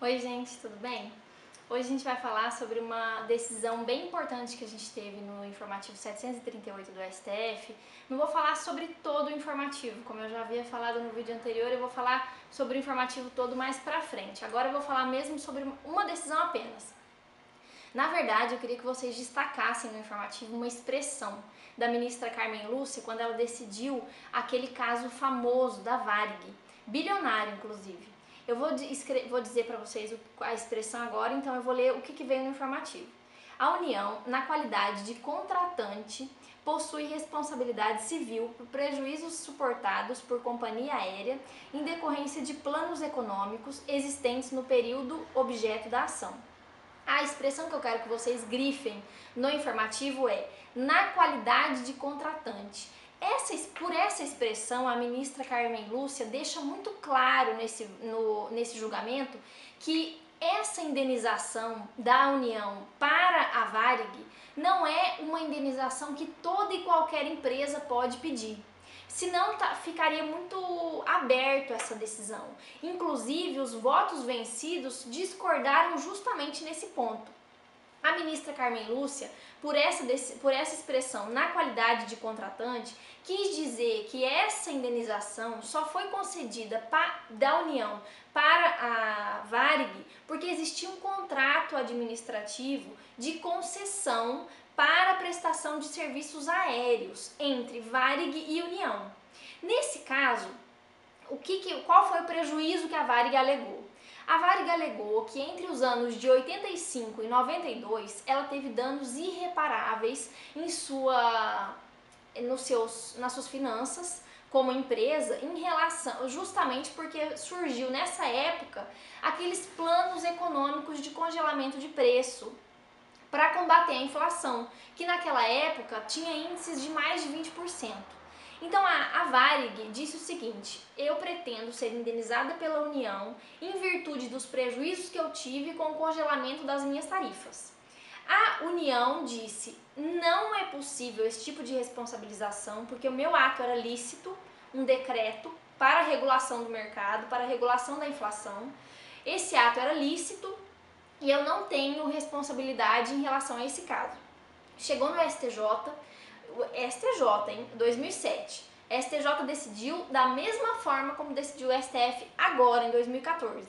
Oi gente, tudo bem? Hoje a gente vai falar sobre uma decisão bem importante que a gente teve no informativo 738 do STF. Não vou falar sobre todo o informativo, como eu já havia falado no vídeo anterior, eu vou falar sobre o informativo todo mais pra frente. Agora eu vou falar mesmo sobre uma decisão apenas. Na verdade, eu queria que vocês destacassem no informativo uma expressão da ministra Carmen Lúcia quando ela decidiu aquele caso famoso da Varig, bilionário inclusive. Eu vou dizer para vocês a expressão agora, então eu vou ler o que veio no informativo. A União, na qualidade de contratante, possui responsabilidade civil por prejuízos suportados por companhia aérea em decorrência de planos econômicos existentes no período objeto da ação. A expressão que eu quero que vocês grifem no informativo é na qualidade de contratante. Por essa expressão, a ministra Carmen Lúcia deixa muito claro nesse julgamento que essa indenização da União para a Varig não é uma indenização que toda e qualquer empresa pode pedir. Senão ficaria muito aberto essa decisão. Inclusive, os votos vencidos discordaram justamente nesse ponto. A ministra Carmen Lúcia, por essa expressão na qualidade de contratante, quis dizer que essa indenização só foi concedida da União para a Varig porque existia um contrato administrativo de concessão para a prestação de serviços aéreos entre Varig e União. Nesse caso, qual foi o prejuízo que a Varig alegou? A Varig alegou que entre os anos de 85 e 92 ela teve danos irreparáveis nas suas finanças como empresa justamente porque surgiu nessa época aqueles planos econômicos de congelamento de preço para combater a inflação, que naquela época tinha índices de mais de 20%. Então a Varig disse o seguinte: eu pretendo ser indenizada pela União em virtude dos prejuízos que eu tive com o congelamento das minhas tarifas. A União disse: não é possível esse tipo de responsabilização porque o meu ato era lícito, um decreto para a regulação do mercado, para a regulação da inflação. Esse ato era lícito e eu não tenho responsabilidade em relação a esse caso. Chegou no STJ, em 2007. A STJ decidiu da mesma forma como decidiu o STF agora, em 2014.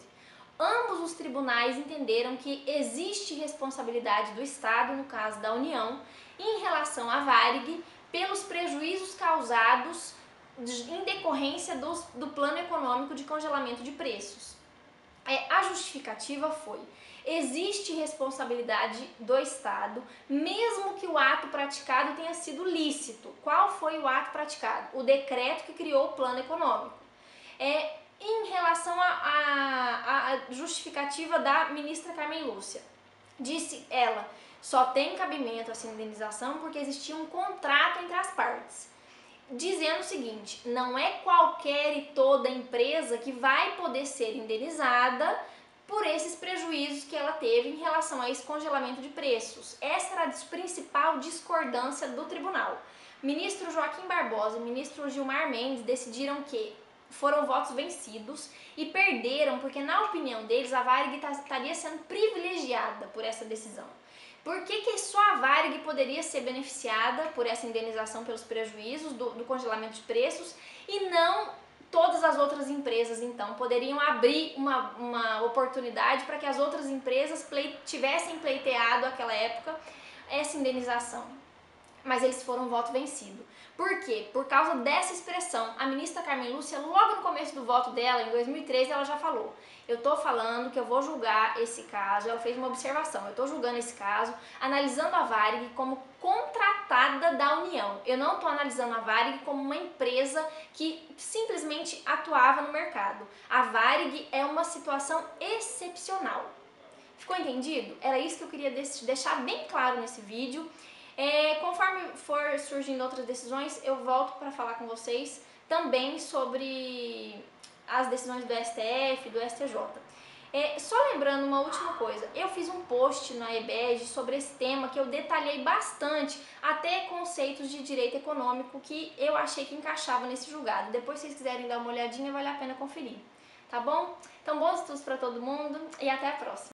Ambos os tribunais entenderam que existe responsabilidade do Estado, no caso da União, em relação à Varig pelos prejuízos causados em decorrência do plano econômico de congelamento de preços. A justificativa foi: existe responsabilidade do Estado, mesmo que o ato praticado tenha sido lícito. Qual foi o ato praticado? O decreto que criou o plano econômico. Em relação à justificativa da ministra Carmen Lúcia, disse ela, só tem cabimento essa indenização porque existia um contrato entre as partes, dizendo o seguinte: não é qualquer e toda empresa que vai poder ser indenizada por esses prejuízos que ela teve em relação a esse congelamento de preços. Essa era a principal discordância do tribunal. Ministro Joaquim Barbosa e ministro Gilmar Mendes decidiram que foram votos vencidos e perderam porque, na opinião deles, a Varig estaria sendo privilegiada por essa decisão. Por que só a Varig poderia ser beneficiada por essa indenização pelos prejuízos do congelamento de preços e não todas as outras empresas? Então poderiam abrir uma oportunidade para que as outras empresas tivessem pleiteado naquela época essa indenização. Mas eles foram voto vencido. Por quê? Por causa dessa expressão. A ministra Carmen Lúcia, logo no começo do voto dela, em 2013, ela já falou: eu estou falando que eu vou julgar esse caso. Ela fez uma observação: eu estou julgando esse caso, analisando a Varig como contratada da União. Eu não estou analisando a Varig como uma empresa que simplesmente atuava no mercado. A Varig é uma situação excepcional. Ficou entendido? Era isso que eu queria deixar bem claro nesse vídeo. Conforme for surgindo outras decisões, eu volto para falar com vocês também sobre as decisões do STF, do STJ. Só lembrando uma última coisa: eu fiz um post na EBED sobre esse tema que eu detalhei bastante, até conceitos de direito econômico que eu achei que encaixava nesse julgado. Depois, se vocês quiserem dar uma olhadinha, vale a pena conferir. tá bom? Então, bons estudos para todo mundo e até a próxima!